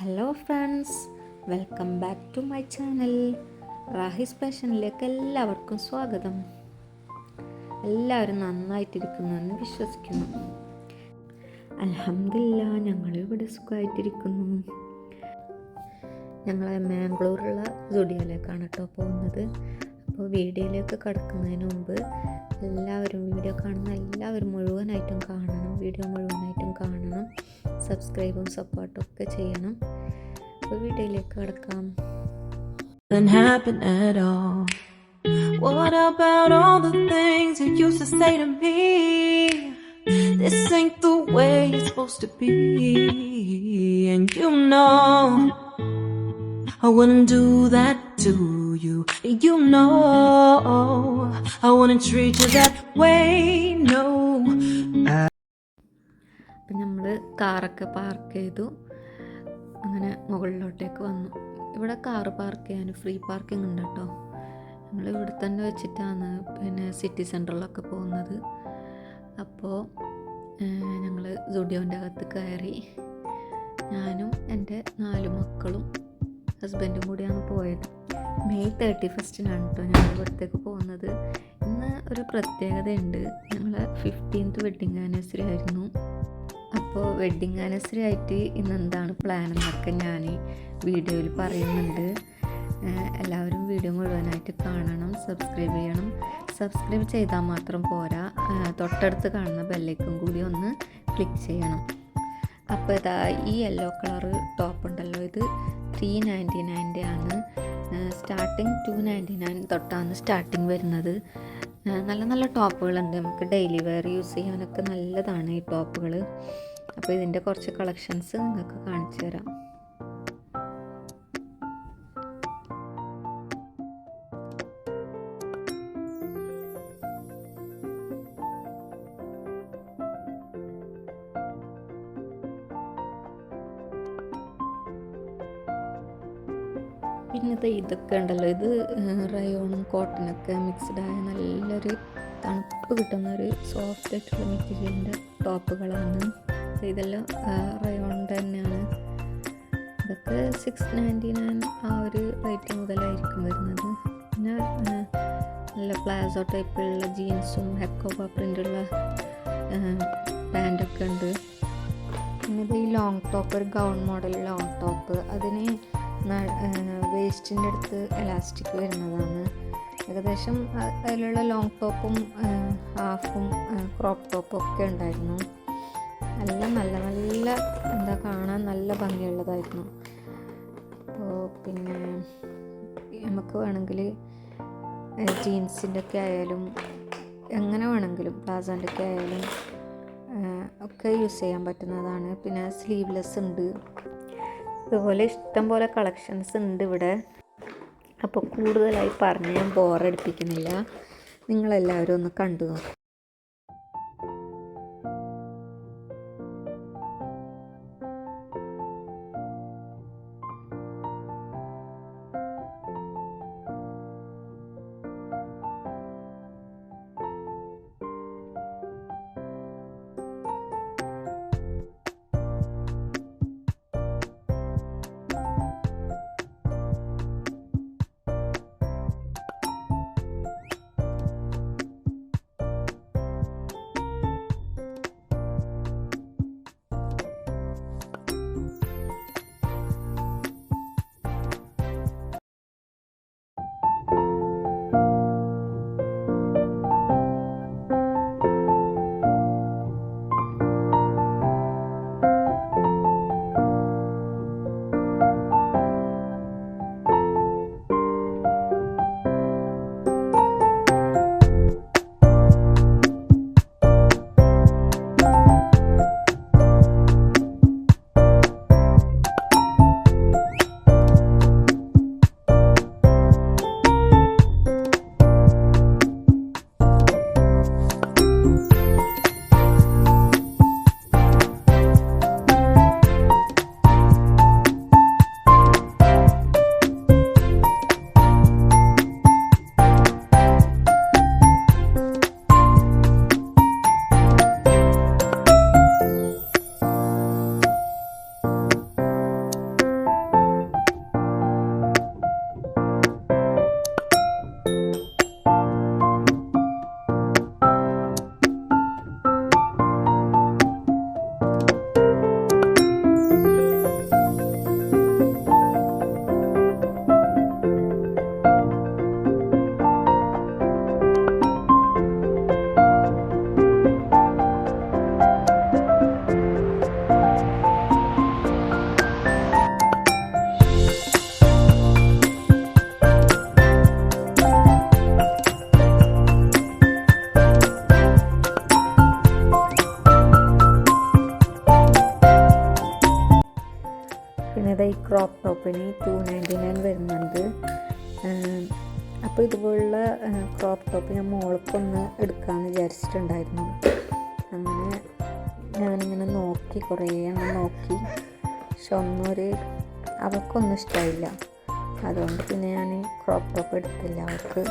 Hello friends, welcome back to my channel. Rahis പാഷനിലേക്ക് എല്ലാവർക്കും സ്വാഗതം. എല്ലാവരും നന്നായിട്ടിരിക്കുന്നു എന്ന് വിശ്വസിക്കുന്നു. അൽഹംദുലില്ലാ, ഞങ്ങളിവിടെ സുഖമായിട്ടിരിക്കുന്നു. ഞങ്ങൾ മാംഗ്ലൂരുള്ള സ്റ്റുഡിയോയിലേക്കാണ് കേട്ടോ പോകുന്നത്. അപ്പോൾ വീഡിയോയിലേക്ക് കടക്കുന്നതിന് മുമ്പ് വീഡിയോ കാണുന്ന എല്ലാവരും മുഴുവനായിട്ടും കാണണം, വീഡിയോ മുഴുവനായിട്ടും കാണണം, സബ്സ്ക്രൈബും സപ്പോർട്ടും ഒക്കെ ചെയ്യണം. അപ്പോൾ വീഡിയോയിലേക്ക് കടക്കാം. Didn't happen at all. What about all the things you used to say to me? This ain't the way it's supposed to be. And you know I wouldn't do that to you. You know I wouldn't treat you that way. No. അപ്പം നമ്മൾ കാറൊക്കെ park ചെയ്തു. അങ്ങനെ മുകളിലോട്ടേക്ക് വന്നു. ഇവിടെ car park ചെയ്യാൻ free parking ഉണ്ട് കേട്ടോ. നമ്മൾ ഇവിടെ തന്നെ വെച്ചിട്ടാണ് സിറ്റി സെൻറ്ററിലൊക്കെ പോകുന്നത്. അപ്പോൾ ഞങ്ങൾ സ്റ്റുഡിയോൻ്റെ അകത്ത് കയറി. ഞാനും എൻ്റെ 4 മക്കളും ഹസ്ബൻഡും കൂടിയാണ് പോയത്. മെയ് 31 കേട്ടോ ഞങ്ങൾ ഇവിടത്തേക്ക് പോകുന്നത്. ഇന്ന് ഒരു പ്രത്യേകതയുണ്ട്. ഞങ്ങൾ 15th വെഡ്ഡിങ് ആനിവേഴ്സറി ആയിരുന്നു. അപ്പോൾ വെഡ്ഡിങ് ആനിവേഴ്സറി ആയിട്ട് ഇന്ന് എന്താണ് പ്ലാൻ എന്നൊക്കെ ഞാൻ വീഡിയോയിൽ പറയുന്നുണ്ട്. എല്ലാവരും വീഡിയോ മുഴുവനായിട്ട് കാണണം, സബ്സ്ക്രൈബ് ചെയ്യണം. സബ്സ്ക്രൈബ് ചെയ്താൽ മാത്രം പോരാ, തൊട്ടടുത്ത് കാണുന്ന ബെല്ലൈക്കൺ കൂടി ഒന്ന് ക്ലിക്ക് ചെയ്യണം. അപ്പോൾ ഇതാ ഈ യെല്ലോ കളർ ടോപ്പ് ഉണ്ടല്ലോ, ഇത് 399 ആണ്. സ്റ്റാർട്ടിങ് 299 തൊട്ടാണ് സ്റ്റാർട്ടിങ് വരുന്നത്. നല്ല നല്ല ടോപ്പുകളുണ്ട്, നമുക്ക് ഡെയിലി വെയർ യൂസ് ചെയ്യാനൊക്കെ നല്ലതാണ് ഈ ടോപ്പുകൾ. അപ്പോൾ ഇതിൻ്റെ കുറച്ച് കളക്ഷൻസ് നിങ്ങൾക്ക് കാണിച്ചു തരാം. പിന്നെ ഇതൊക്കെ ഉണ്ടല്ലോ, ഇത് റയോണും കോട്ടനൊക്കെ മിക്സ്ഡായ നല്ലൊരു തണുപ്പ് കിട്ടുന്ന ഒരു സോഫ്റ്റ് ആയിട്ടുള്ള മെറ്റീരിയലിൻ്റെ ടോപ്പുകളാണ്. ഇതെല്ലാം റയോണിൻ്റെ തന്നെയാണ്. ഇതൊക്കെ 699 ആ ഒരു റേറ്റ് മുതലായിരിക്കും വരുന്നത്. പിന്നെ നല്ല പ്ലാസോ ടൈപ്പുള്ള ജീൻസും ഹെക്കോബ പ്രിൻ്റുള്ള പാൻറ്റൊക്കെ ഉണ്ട്. പിന്നെ ഇത് ഈ ലോങ് ടോപ്പ്, ഒരു ഗൗൺ മോഡൽ ലോങ് ടോപ്പ്, അതിന് വേസ്റ്റിൻ്റെ അടുത്ത് എലാസ്റ്റിക് വരുന്നതാണ്. ഏകദേശം അതിലുള്ള ലോങ് ടോപ്പും ഹാഫും ക്രോപ്പ് ടോപ്പും ഒക്കെ ഉണ്ടായിരുന്നു. നല്ല എന്താ കാണാൻ നല്ല ഭംഗിയുള്ളതായിരുന്നു. അപ്പോൾ പിന്നെ നമുക്ക് വേണമെങ്കിൽ ജീൻസിൻ്റെ ഒക്കെ ആയാലും എങ്ങനെ വേണമെങ്കിലും പ്ലാസോൻ്റെ ഒക്കെ ആയാലും ഒക്കെ യൂസ് ചെയ്യാൻ പറ്റുന്നതാണ്. പിന്നെ സ്ലീവ്ലെസ് ഉണ്ട്. ഇതുപോലെ ഇഷ്ടം പോലെ കളക്ഷൻസ് ഉണ്ട് ഇവിടെ. അപ്പോൾ കൂടുതലായി പറഞ്ഞ് ഞാൻ ബോറടിപ്പിക്കുന്നില്ല, നിങ്ങളെല്ലാവരും ഒന്ന് കണ്ടു നോക്കാം. പിന്നെ ഈ ക്രോപ്പ് ടോപ്പിന് 299 വരുന്നുണ്ട്. അപ്പോൾ ഇതുപോലുള്ള ക്രോപ്പ് ടോപ്പ് ഞാൻ മോൾക്കൊന്ന് എടുക്കാമെന്ന് വിചാരിച്ചിട്ടുണ്ടായിരുന്നു. അങ്ങനെ ഞാനിങ്ങനെ നോക്കി, കുറേ എണ്ണം നോക്കി, പക്ഷെ അവർക്കൊന്നും ഇഷ്ടമായില്ല. അതുകൊണ്ട് പിന്നെ ഞാൻ ക്രോപ്പ് ടോപ്പ് എടുത്തില്ല അവർക്ക്.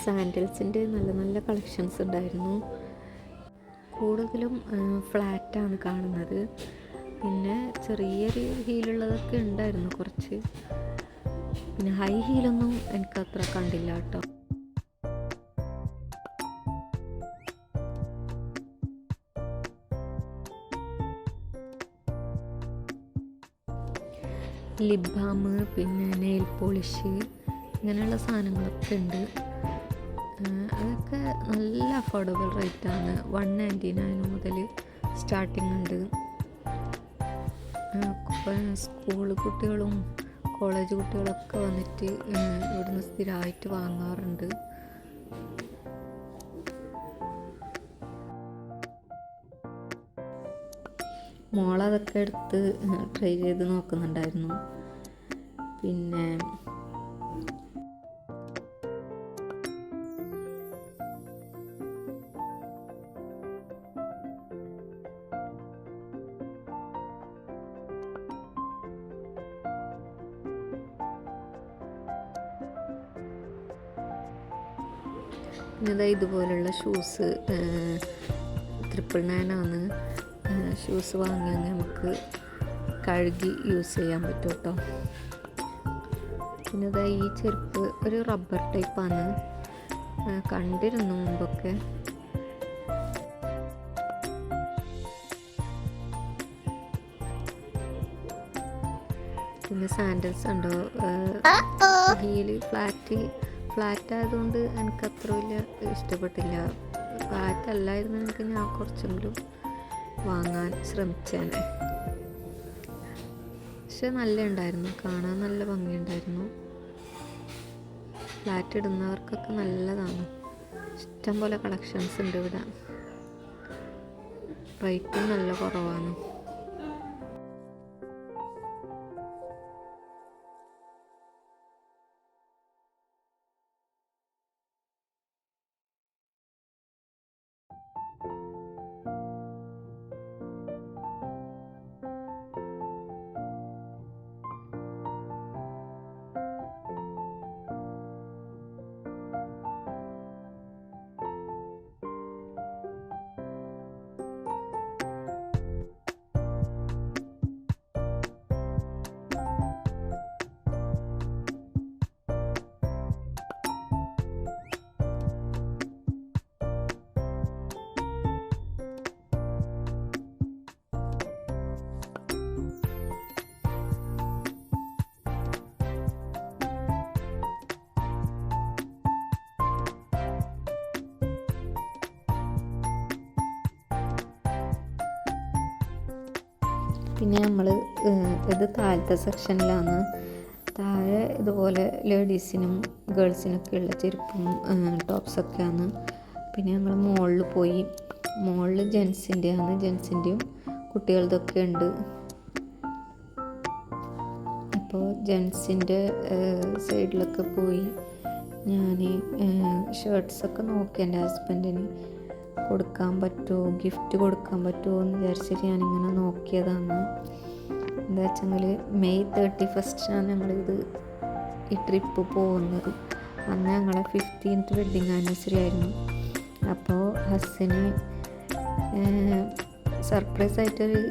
സാൻഡൽസിൻ്റെ നല്ല നല്ല കളക്ഷൻസ് ഉണ്ടായിരുന്നു. കൂടുതലും ഫ്ലാറ്റാണ് കാണുന്നത്. പിന്നെ ചെറിയൊരു ഹീലുള്ളതൊക്കെ ഉണ്ടായിരുന്നു കുറച്ച്. പിന്നെ ഹൈ ഹീലൊന്നും എനിക്കത്ര കണ്ടില്ല കേട്ടോ. ലിപ് ബാം, പിന്നെ നെയിൽ പോളിഷ്, ഇങ്ങനെയുള്ള സാധനങ്ങളൊക്കെ ഉണ്ട്. അതൊക്കെ നല്ല അഫോർഡബിൾ റേറ്റാണ്. 199 മുതൽ സ്റ്റാർട്ടിങ് ഉണ്ട്. സ്കൂൾ കുട്ടികളും കോളേജ് കുട്ടികളൊക്കെ വന്നിട്ട് ഇവിടുന്ന് സ്ഥിരമായിട്ട് വാങ്ങാറുണ്ട്. മോളതൊക്കെ എടുത്ത് ട്രൈ ചെയ്ത് നോക്കുന്നുണ്ടായിരുന്നു. പിന്നെ ഇതുപോലുള്ള ഷൂസ് 999 ഷൂസ് വാങ്ങിയാൽ നമുക്ക് കഴുകി യൂസ് ചെയ്യാൻ പറ്റും കേട്ടോ. പിന്നെ ഈ ചെരുപ്പ് ഒരു റബ്ബർ ടൈപ്പാണ്, കണ്ടിരുന്നു മുമ്പൊക്കെ. പിന്നെ സാൻഡൽസ് ഉണ്ടോ, ഹീല് ഫ്ലാറ്റ് ആയതുകൊണ്ട് എനിക്കത്ര വലിയ ഇഷ്ടപ്പെട്ടില്ല. ഫ്ലാറ്റ് അല്ലായിരുന്നെങ്കിൽ ഞാൻ കുറച്ചെങ്കിലും വാങ്ങാൻ ശ്രമിച്ചേനെ. പക്ഷെ നല്ല ഉണ്ടായിരുന്നു, കാണാൻ നല്ല ഭംഗിയുണ്ടായിരുന്നു. ഫ്ലാറ്റ് ഇടുന്നവർക്കൊക്കെ നല്ലതാണ്. ഇഷ്ടം പോലെ കളക്ഷൻസ് ഉണ്ട് ഇവിടെ. റേറ്റും നല്ല കുറവാണ്. പിന്നെ നമ്മൾ ഇത് താഴത്തെ സെക്ഷനിലാണ്. താഴെ ഇതുപോലെ ലേഡീസിനും ഗേൾസിനൊക്കെയുള്ള ചെരുപ്പും ടോപ്സൊക്കെയാണ്. പിന്നെ ഞങ്ങൾ മുകളിൽ പോയി. മുകളിൽ ജെൻസിൻ്റെയും കുട്ടികളുടെയൊക്കെ ഉണ്ട്. അപ്പോൾ ജെൻസിൻ്റെ സൈഡിലൊക്കെ പോയി ഞാൻ ഷർട്ട്സൊക്കെ നോക്കി എൻ്റെ ഹസ്ബൻഡിന് കൊടുക്കാൻ പറ്റുമോ, ഗിഫ്റ്റ് കൊടുക്കാൻ പറ്റുമോ എന്ന് വിചാരിച്ചിട്ട് ഞാനിങ്ങനെ നോക്കിയതാണ്. എന്താ വെച്ചെങ്കിൽ May 31 ഞങ്ങളിത് ഈ ട്രിപ്പ് പോകുന്നത്. അന്ന് ഞങ്ങളെ 15th വെഡ്ഡിങ് ആനിവേഴ്സറി ആയിരുന്നു. അപ്പോൾ ഹസ്സിന് സർപ്രൈസായിട്ടൊരു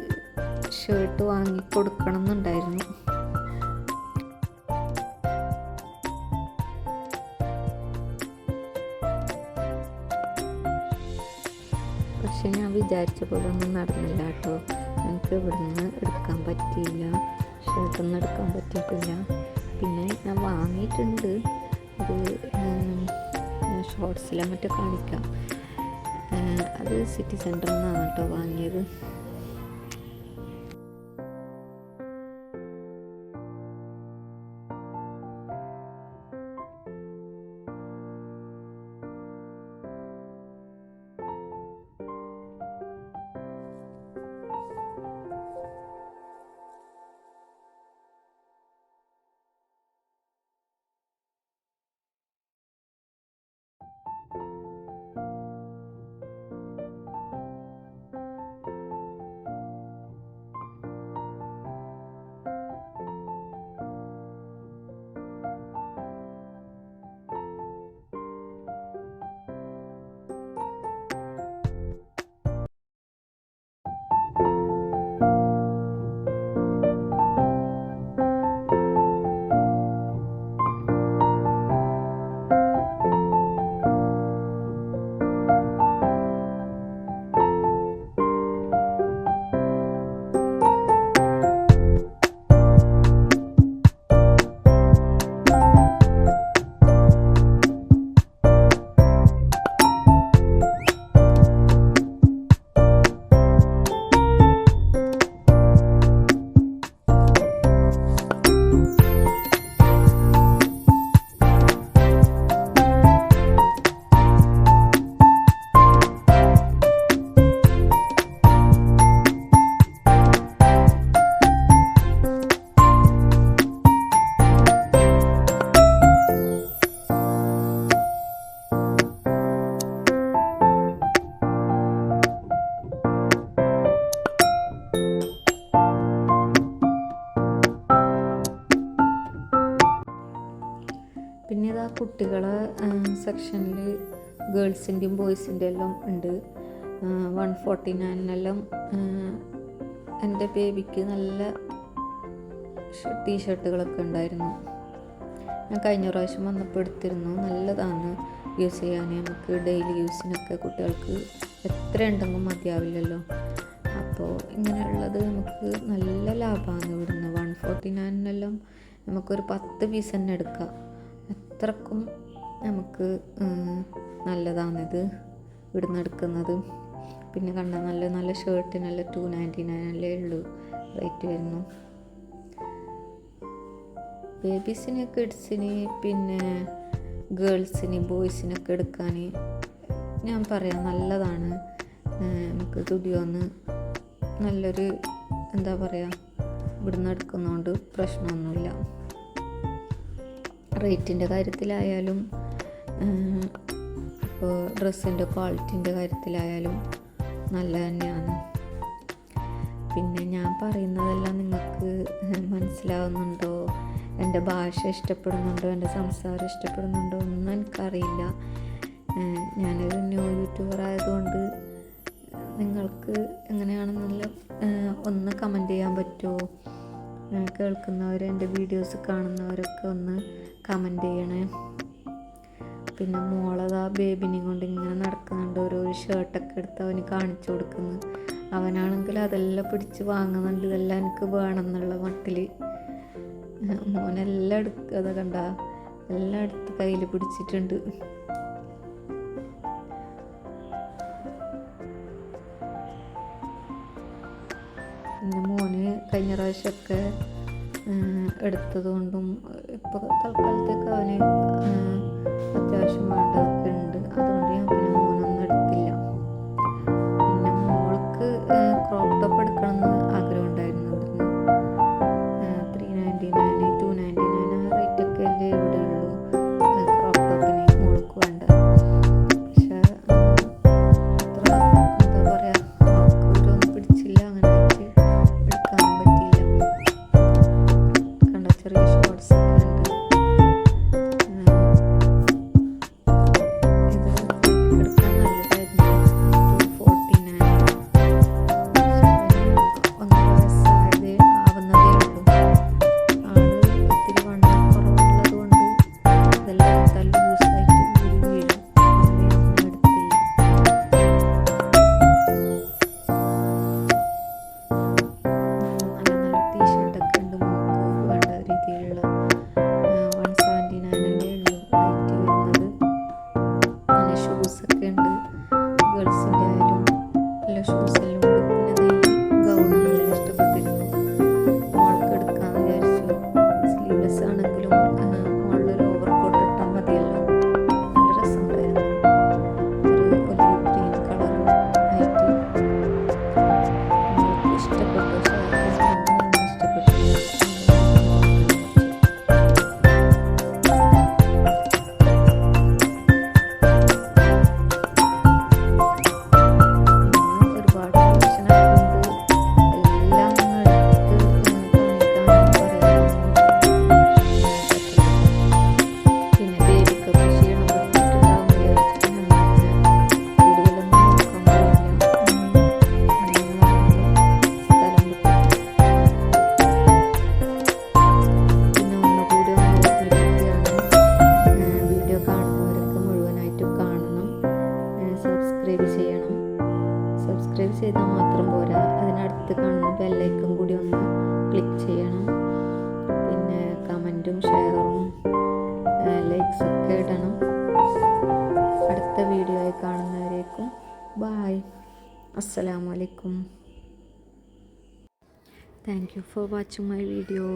ഷർട്ട് വാങ്ങി കൊടുക്കണം എന്നുണ്ടായിരുന്നു. പക്ഷെ ഞാൻ വിചാരിച്ച പോലെ ഒന്നും നടന്നില്ല കേട്ടോ. എനിക്ക് ഇവിടുന്ന് എടുക്കാൻ പറ്റിയില്ല, ഷർട്ടൊന്നും എടുക്കാൻ പറ്റിയിട്ടില്ല. പിന്നെ ഞാൻ വാങ്ങിയിട്ടുണ്ട്, അത് ഞാൻ ഷോർട്സിലെ മറ്റോ കാണിക്കാം. അത് സിറ്റി സെൻറ്ററിൽ നിന്നാണ് കേട്ടോ വാങ്ങിയത്. കുട്ടികളെ സെക്ഷനിൽ ഗേൾസിൻ്റെയും ബോയ്സിൻ്റെ എല്ലാം ഉണ്ട്. 149 എൻ്റെ ബേബിക്ക് നല്ല ടീഷർട്ടുകളൊക്കെ ഉണ്ടായിരുന്നു. ഞാൻ കഴിഞ്ഞ പ്രാവശ്യം വന്നപ്പോൾ എടുത്തിരുന്നു. നല്ലതാണ് യൂസ് ചെയ്യാൻ, നമുക്ക് ഡെയിലി യൂസിനൊക്കെ. കുട്ടികൾക്ക് എത്ര ഉണ്ടെങ്കിൽ മതിയാവില്ലല്ലോ. അപ്പോൾ ഇങ്ങനെയുള്ളത് നമുക്ക് നല്ല ലാഭമാണ്. ഇവിടുന്ന് 149 നമുക്കൊരു 10 പീസ് തന്നെ എടുക്കാം. അത്രക്കും നമുക്ക് നല്ലതാണിത് ഇവിടുന്ന് എടുക്കുന്നത്. പിന്നെ കണ്ട നല്ല നല്ല ഷർട്ടിനെല്ലാം 299 ഉള്ളൂ റേറ്റ് വരുന്നു. ബേബീസിന്, കിഡ്സിന്, പിന്നെ ഗേൾസിന്, ബോയ്സിനൊക്കെ എടുക്കാൻ ഞാൻ പറയാം നല്ലതാണ്. നമുക്ക് സ്റ്റുഡിയോന്ന് നല്ലൊരു എന്താ പറയുക, ഇവിടുന്ന് എടുക്കുന്നതുകൊണ്ട് പ്രശ്നമൊന്നുമില്ല. റേറ്റിൻ്റെ കാര്യത്തിലായാലും ഇപ്പോൾ ഡ്രസ്സിൻ്റെ ക്വാളിറ്റീൻ്റെ കാര്യത്തിലായാലും നല്ല തന്നെയാണ്. പിന്നെ ഞാൻ പറയുന്നതെല്ലാം നിങ്ങൾക്ക് മനസ്സിലാവുന്നുണ്ടോ, എൻ്റെ ഭാഷ ഇഷ്ടപ്പെടുന്നുണ്ടോ, എൻ്റെ സംസാരം ഇഷ്ടപ്പെടുന്നുണ്ടോ ഒന്നും എനിക്കറിയില്ല. ഞാനൊരു ന്യൂ യൂട്യൂബർ ആയതുകൊണ്ട് നിങ്ങൾക്ക് എങ്ങനെയാണെന്നുള്ള ഒന്ന് കമൻറ്റ് ചെയ്യാൻ പറ്റുമോ? കേൾക്കുന്നവർ, എൻ്റെ വീഡിയോസ് കാണുന്നവരൊക്കെ ഒന്ന് കമൻറ്റ് ചെയ്യണേ. പിന്നെ മോളതാ ബേബിനെയും കൊണ്ട് ഇങ്ങനെ നടക്കുന്നുണ്ട്. ഓരോ ഷർട്ടൊക്കെ എടുത്ത് അവന് കാണിച്ചു കൊടുക്കുന്നു. അവനാണെങ്കിൽ അതെല്ലാം പിടിച്ച് വാങ്ങുന്നുണ്ട്. ഇതെല്ലാം എനിക്ക് വേണം എന്നുള്ള മട്ടിൽ. മോനെല്ലാം എടുക്കുക കണ്ട, എല്ലാം എടുത്ത് കയ്യിൽ പിടിച്ചിട്ടുണ്ട്. പിന്നെ മോന് കഴിഞ്ഞ പ്രാവശ്യമൊക്കെ എടുത്തതുകൊണ്ടും ഇപ്പോൾ തൽക്കാലത്തേക്ക് അവന് അത്യാവശ്യം വേണ്ടതൊക്കെ ഉണ്ട്. അതുകൊണ്ട് ഞാൻ പിന്നെ മോനൊന്നും എടുത്തില്ല. പിന്നെ മോൾക്ക് ക്രോപ്പ് ടോപ്പ് എടുക്കണമെന്ന് ആഗ്രഹം ഉണ്ടായിരുന്നു. 399 299 ആ റേറ്റൊക്കെ അല്ലേ ഇവിടെ ഉള്ളൂ ക്രോപ്പ് ടോപ്പിന് മോൾക്ക് വേണ്ട. പക്ഷേ അത്ര എന്താ പറയുക, ആൾക്കൊന്നും പിടിച്ചില്ല. അങ്ങനെ എടുക്കാനും പറ്റിയില്ല. കണ്ട ചെറിയ ഷോർട്സ് ഒക്കെ ഉണ്ട്. ഇത് എടുക്കാൻ നല്ലതായിരുന്നു. 249 ഒന്നര വയസ്സായതേ ആവുന്നതേ ഉള്ളൂ. ആള് ഇത്തിരി വണ്ണം കുറവുള്ളത് കൊണ്ട് ഇതെല്ലാം എടുത്താൽ ലൂസായിട്ട് ഊരി വീഴും. അതുകൊണ്ട് ഒന്നും എടുത്തില്ല. നല്ല നല്ല ടീഷർട്ടൊക്കെ ഉണ്ട് മോൾക്ക് വേണ്ട രീതിയിലുള്ള. 179 ഉള്ളൂ റേറ്റ് വരുന്നത്. പിന്നെ ഷൂസൊക്കെ ഉണ്ട്, ഗേൾസിൻ്റെ ആയാലും നല്ല ഷൂസെല്ലാം ഉണ്ട്. പിന്നെ അത് ഈ ഗൗൺ നല്ല ഇഷ്ടപ്പെട്ടിരുന്നു. മോൾക്ക് എടുക്കാമെന്ന് വിചാരിച്ചു. സ്ലീവ്ലെസ് ആണെങ്കിലും മോളിലൊരു ഓവർ കോട്ട് ഇട്ടാൽ മതിയല്ലോ. നല്ല രസമുണ്ടായിരുന്നു. ഒരു ഒലിവ് ഗ്രീൻ കളർ ആയിട്ട് മോൾക്ക് ഇഷ്ടപ്പെട്ടു. പക്ഷേ ഹസ്ബൻഡിനൊന്നും ഇഷ്ടപ്പെട്ടില്ല. പിന്നെ ഒരുപാട് കളക്ഷനൊക്കെ ഉണ്ട്. എല്ലാം ഒന്ന് എടുത്ത് കാണിക്കാമെന്ന് പറയാനൊന്നും പറ്റില്ല. പിന്നെ ബേബിക്കൊക്കെ ക്ഷീണം പറ്റിയിട്ടുണ്ടാവും വിചാരിച്ചിട്ട് ഞാൻ കൂടുതലൊന്നും നോക്കാൻ പോയില്ല. അങ്ങനെ സ്ഥലം വിട്ടു. പിന്നെ ഒന്നുകൂടി ഒന്ന് ഓർമ്മിപ്പിക്കുകയാണ്, വീഡിയോ കാണുന്നവരൊക്കെ മുഴുവനായിട്ട് കാണണം. സബ്സ്ക്രൈബ് ചെയ്യണം. സബ്സ്ക്രൈബ് ചെയ്താൽ മാത്രം പോരാ, അതിനടുത്ത് കാണുന്ന ബെല്ലൈക്കൺ കൂടി ഒന്ന് ക്ലിക്ക് ചെയ്യണം. പിന്നെ കമൻറ്റും ഷെയറും ലൈക്സൊക്കെ ഇടണം. അടുത്ത വീഡിയോ ആയി കാണുന്നവരേക്കും ബായ്. അസ്സലാമു അലൈക്കും. Thank you for watching my video.